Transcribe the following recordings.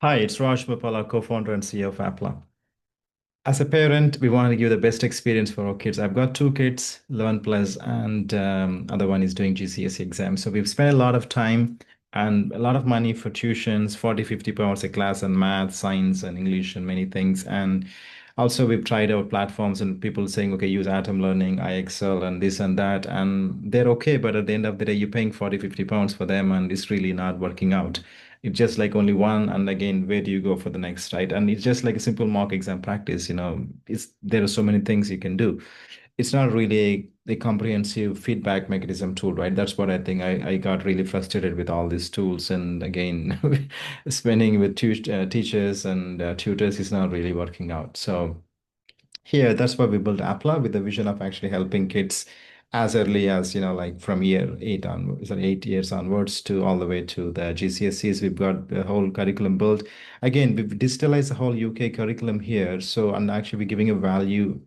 Hi, it's Raj Bapala, co-founder and CEO of Appla. As a parent, we want to give the best experience for our kids. I've got two kids, 11 plus, and other one is doing GCSE exams. So we've spent a lot of time and a lot of money for tuitions, 40, 50 pounds a class on math, science, and English, and many things. And also we've tried our platforms and people saying, okay, use Atom Learning, iExcel, and this and that. And they're okay, but at the end of the day, you're paying 40, 50 pounds for them, and it's really not working out. It's just like only one, and again, where do you go for the next, right? And it's just like a simple mock exam practice, it's there are so many things you can do. It's not really a comprehensive feedback mechanism tool, right? That's what I think. I got really frustrated with all these tools, and again, spending with teachers and tutors is not really working out. So here, that's why we built Appla with the vision of actually helping kids as early as, like from year 8 years onwards to all the way to the GCSEs. We've got the whole curriculum built. Again, we've digitalized the whole UK curriculum here. So, and actually we're giving a value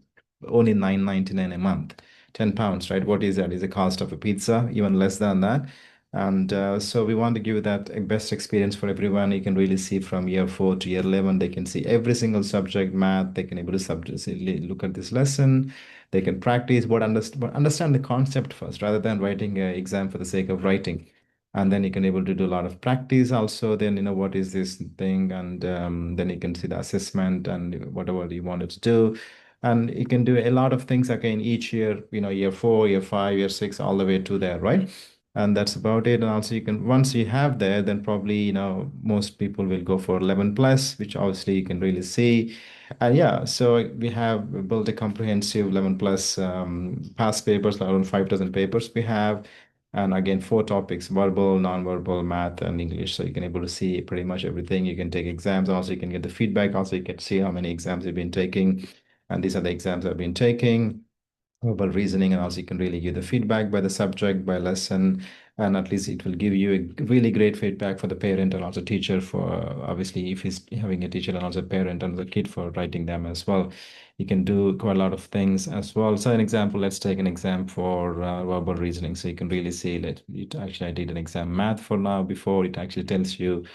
only 9.99 a month, 10 pounds, right? What is that? Is the cost of a pizza, even less than that. And so we want to give that a best experience for everyone. You can really see from year 4 to year 11, they can see every single subject, math, they can able to look at this lesson. They can practice but understand the concept first rather than writing an exam for the sake of writing. And then you can able to do a lot of practice also. Then, what is this thing? And then you can see the assessment and whatever you wanted to do. And you can do a lot of things again each year, year 4, year 5, year 6, all the way to there, right? And that's about it. And also you can, once you have there, then probably, most people will go for 11 plus, which obviously you can really see. And yeah, so we have built a comprehensive 11 plus past papers, around 5,000 papers we have. And again, four topics: verbal, non-verbal, math, and English. So you can able to see pretty much everything. You can take exams. Also, you can get the feedback. Also, you can see how many exams you've been taking. And these are the exams I've been taking, verbal reasoning, and also you can really give the feedback by the subject, by lesson, and at least it will give you a really great feedback for the parent and also teacher for obviously if he's having a teacher and also a parent and the kid for writing them as well. You can do quite a lot of things as well. So an example, let's take an exam for verbal reasoning. So you can really see that it actually I did an exam math for now before it actually tells you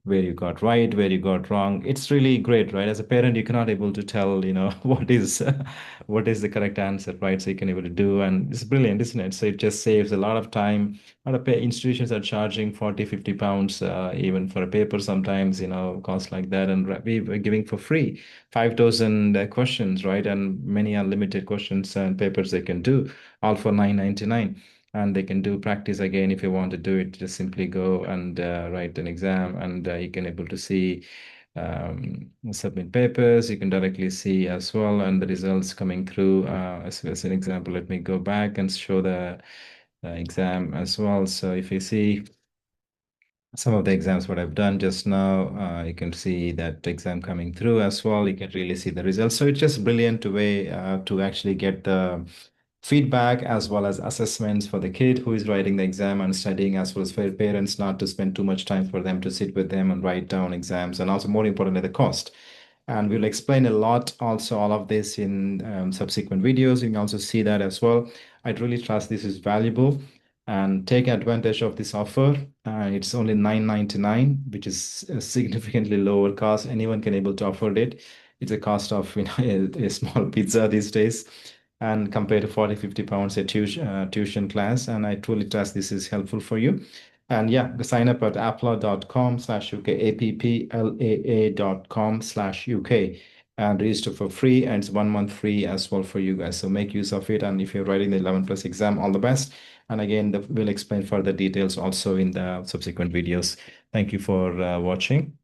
where you got right, where you got wrong. It's really great, right? As a parent, you cannot able to tell, what is the correct answer, right? So you can able to do, and it's brilliant, isn't it? So it just saves a lot of time. A lot of institutions are charging 40, 50 pounds, even for a paper sometimes, cost like that. And we're giving for free 5,000 questions, right? And many unlimited questions and papers they can do, all for 9.99, and they can do practice again if you want to do it. Just simply go and write an exam, and you can able to see submit papers. You can directly see as well, and the results coming through. As an example, let me go back and show the exam as well. So if you see some of the exams what I've done just now, you can see that exam coming through as well. You can really see the results. So it's just brilliant way to actually get the feedback as well as assessments for the kid who is writing the exam and studying, as well as for parents not to spend too much time for them to sit with them and write down exams, and also more importantly the cost. And we'll explain a lot also all of this in subsequent videos. You can also see that as well. I'd really trust this is valuable and take advantage of this offer. It's only 9.99, which is a significantly lower cost. Anyone can able to afford it. It's a cost of a small pizza these days, and compared to 40, 50 pounds a tuition class. And I truly trust this is helpful for you. And yeah, sign up at appla.com/UK, applaa.com/UK, and register for free. And it's 1 month free as well for you guys. So make use of it. And if you're writing the 11 plus exam, all the best. And again, we'll explain further details also in the subsequent videos. Thank you for watching.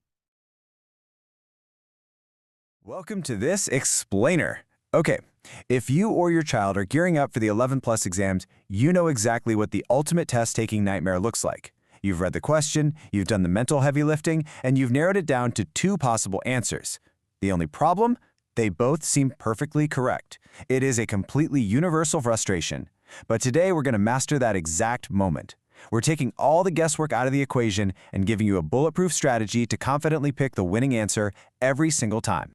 Welcome to this explainer. Okay, if you or your child are gearing up for the 11 plus exams, you know exactly what the ultimate test-taking nightmare looks like. You've read the question, you've done the mental heavy lifting, and you've narrowed it down to two possible answers. The only problem? They both seem perfectly correct. It is a completely universal frustration. But today we're going to master that exact moment. We're taking all the guesswork out of the equation and giving you a bulletproof strategy to confidently pick the winning answer every single time.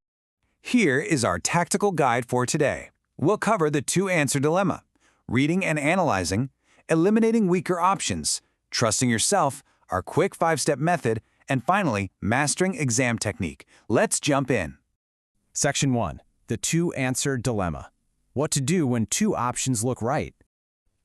Here is our tactical guide for today. We'll cover the two-answer dilemma, reading and analyzing, eliminating weaker options, trusting yourself, our quick 5-step method, And finally, mastering exam technique. Let's jump in. Section 1. The two-answer dilemma. What to do when two options look right.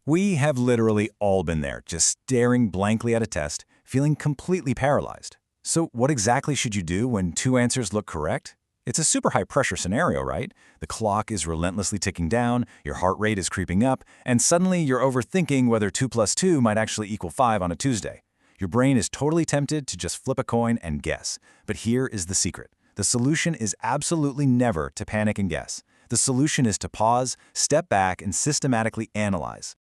We have literally all been there, just staring blankly at a test, feeling completely paralyzed. So what exactly should you do when two answers look correct? It's a super high-pressure scenario, right? The clock is relentlessly ticking down, your heart rate is creeping up, and suddenly you're overthinking whether 2 plus 2 might actually equal 5 on a Tuesday. Your brain is totally tempted to just flip a coin and guess. But here is the secret. The solution is absolutely never to panic and guess. The solution is to pause, step back, and systematically analyze.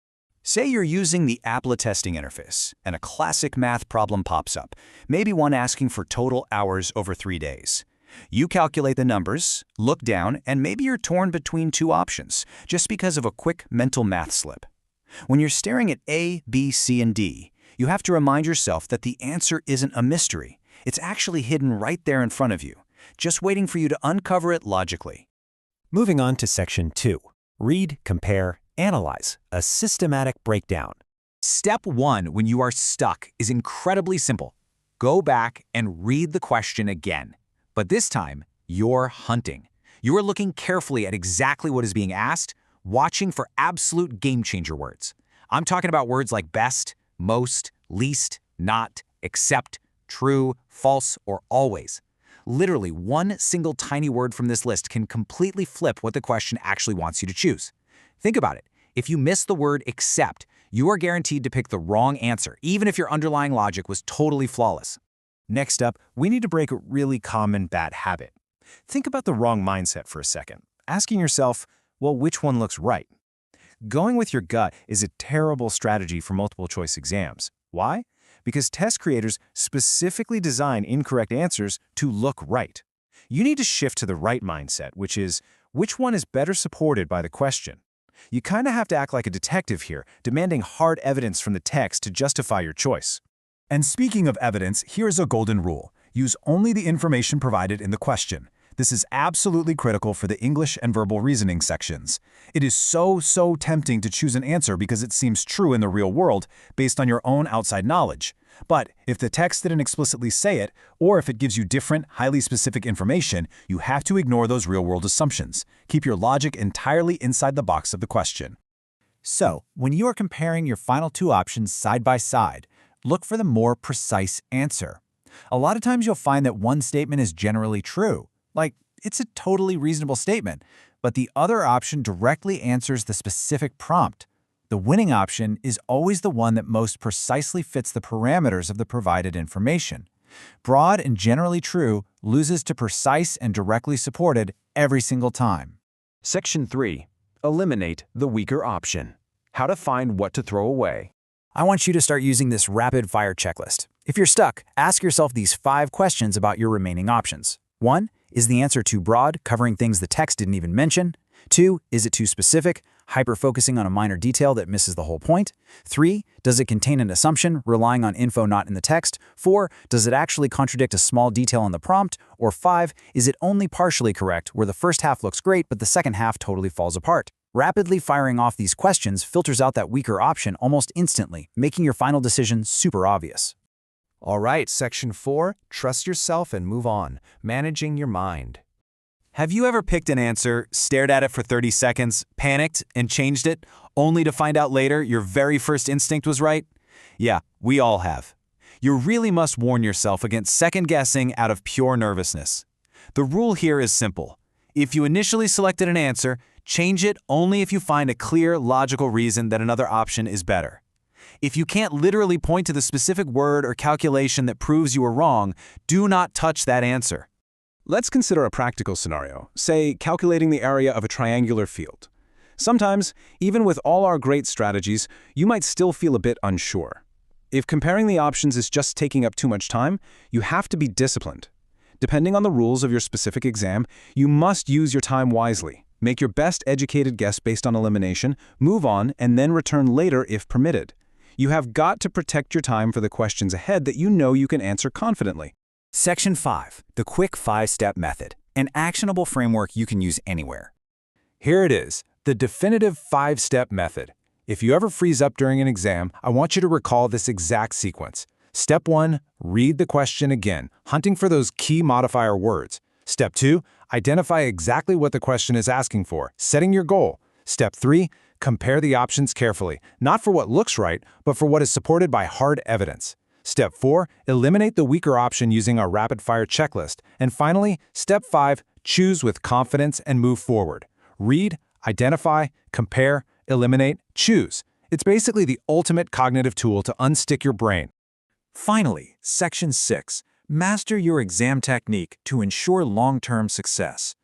Say you're using the APLA testing interface, and a classic math problem pops up, maybe one asking for total hours over 3 days. You calculate the numbers, look down, and maybe you're torn between two options, just because of a quick mental math slip. When you're staring at A, B, C, and D, you have to remind yourself that the answer isn't a mystery. It's actually hidden right there in front of you, just waiting for you to uncover it logically. Moving on to Section 2. Read, compare, analyze. A systematic breakdown. Step 1 when you are stuck is incredibly simple. Go back and read the question again. But this time, you're hunting. You are looking carefully at exactly what is being asked, watching for absolute game-changer words. I'm talking about words like best, most, least, not, except, true, false, or always. Literally, one single tiny word from this list can completely flip what the question actually wants you to choose. Think about it. If you miss the word except, you are guaranteed to pick the wrong answer, even if your underlying logic was totally flawless. Next up, we need to break a really common bad habit. Think about the wrong mindset for a second, asking yourself, well, which one looks right? Going with your gut is a terrible strategy for multiple choice exams. Why? Because test creators specifically design incorrect answers to look right. You need to shift to the right mindset, which is, which one is better supported by the question? You kind of have to act like a detective here, demanding hard evidence from the text to justify your choice. And speaking of evidence, here's a golden rule. Use only the information provided in the question. This is absolutely critical for the English and verbal reasoning sections. It is so tempting to choose an answer because it seems true in the real world based on your own outside knowledge. But if the text didn't explicitly say it, or if it gives you different, highly specific information, you have to ignore those real-world assumptions. Keep your logic entirely inside the box of the question. So, when you are comparing your final two options side by side, look for the more precise answer. A lot of times you'll find that one statement is generally true. Like, it's a totally reasonable statement, but the other option directly answers the specific prompt. The winning option is always the one that most precisely fits the parameters of the provided information. Broad and generally true loses to precise and directly supported every single time. Section 3. Eliminate the weaker option. How to find what to throw away. I want you to start using this rapid-fire checklist. If you're stuck, ask yourself these 5 questions about your remaining options. 1. Is the answer too broad, covering things the text didn't even mention? 2. Is it too specific, hyper-focusing on a minor detail that misses the whole point? 3. Does it contain an assumption, relying on info not in the text? 4. Does it actually contradict a small detail in the prompt? Or 5. Is it only partially correct, where the first half looks great but the second half totally falls apart? Rapidly firing off these questions filters out that weaker option almost instantly, making your final decision super obvious. All right, Section 4, trust yourself and move on, managing your mind. Have you ever picked an answer, stared at it for 30 seconds, panicked, and changed it, only to find out later your very first instinct was right? Yeah, we all have. You really must warn yourself against second-guessing out of pure nervousness. The rule here is simple. If you initially selected an answer, change it only if you find a clear, logical reason that another option is better. If you can't literally point to the specific word or calculation that proves you were wrong, do not touch that answer. Let's consider a practical scenario, say calculating the area of a triangular field. Sometimes, even with all our great strategies, you might still feel a bit unsure. If comparing the options is just taking up too much time, you have to be disciplined. Depending on the rules of your specific exam, you must use your time wisely. Make your best educated guess based on elimination, move on, and then return later if permitted. You have got to protect your time for the questions ahead that you know you can answer confidently. Section 5. The quick 5-step method. An actionable framework you can use anywhere. Here it is, the definitive 5-step method. If you ever freeze up during an exam, I want you to recall this exact sequence. Step 1, read the question again, hunting for those key modifier words. Step 2, identify exactly what the question is asking for, setting your goal. Step 3, compare the options carefully, not for what looks right, but for what is supported by hard evidence. Step 4, eliminate the weaker option using our rapid-fire checklist. And finally, Step 5, choose with confidence and move forward. Read, identify, compare, eliminate, choose. It's basically the ultimate cognitive tool to unstick your brain. Finally, Section 6. Master your exam technique to ensure long-term success.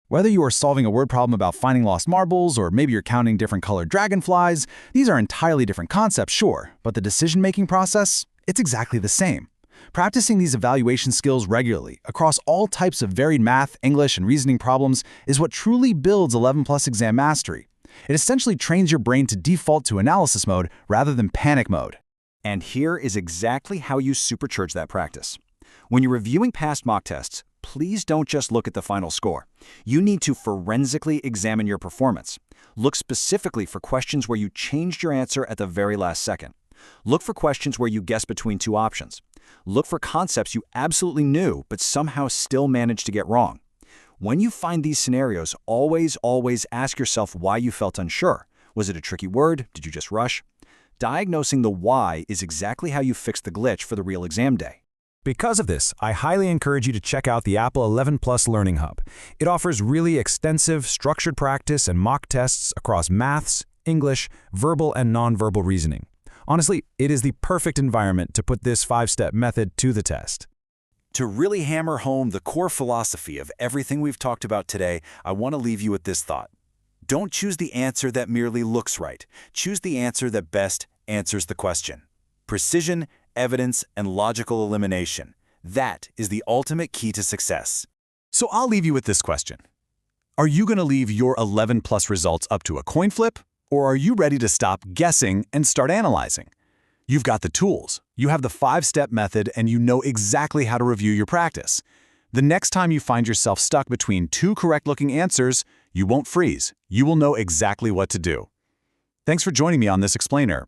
Whether you are solving a word problem about finding lost marbles or maybe you're counting different colored dragonflies, these are entirely different concepts, sure, but the decision-making process, it's exactly the same. Practicing these evaluation skills regularly across all types of varied math, English, and reasoning problems is what truly builds 11+ exam mastery. It essentially trains your brain to default to analysis mode rather than panic mode. And here is exactly how you supercharge that practice. When you're reviewing past mock tests, please don't just look at the final score. You need to forensically examine your performance. Look specifically for questions where you changed your answer at the very last second. Look for questions where you guessed between two options. Look for concepts you absolutely knew but somehow still managed to get wrong. When you find these scenarios, always ask yourself why you felt unsure. Was it a tricky word? Did you just rush? Diagnosing the why is exactly how you fix the glitch for the real exam day. Because of this, I highly encourage you to check out the Apple 11+ Learning Hub. It offers really extensive, structured practice and mock tests across maths, English, verbal and nonverbal reasoning. Honestly, it is the perfect environment to put this 5-step method to the test. To really hammer home the core philosophy of everything we've talked about today, I want to leave you with this thought. Don't choose the answer that merely looks right. Choose the answer that best answers the question. Precision, evidence, and logical elimination. That is the ultimate key to success. So I'll leave you with this question. Are you going to leave your 11+ results up to a coin flip? Or are you ready to stop guessing and start analyzing? You've got the tools, you have the 5-step method, and you know exactly how to review your practice. The next time you find yourself stuck between two correct-looking answers, you won't freeze. You will know exactly what to do. Thanks for joining me on this explainer.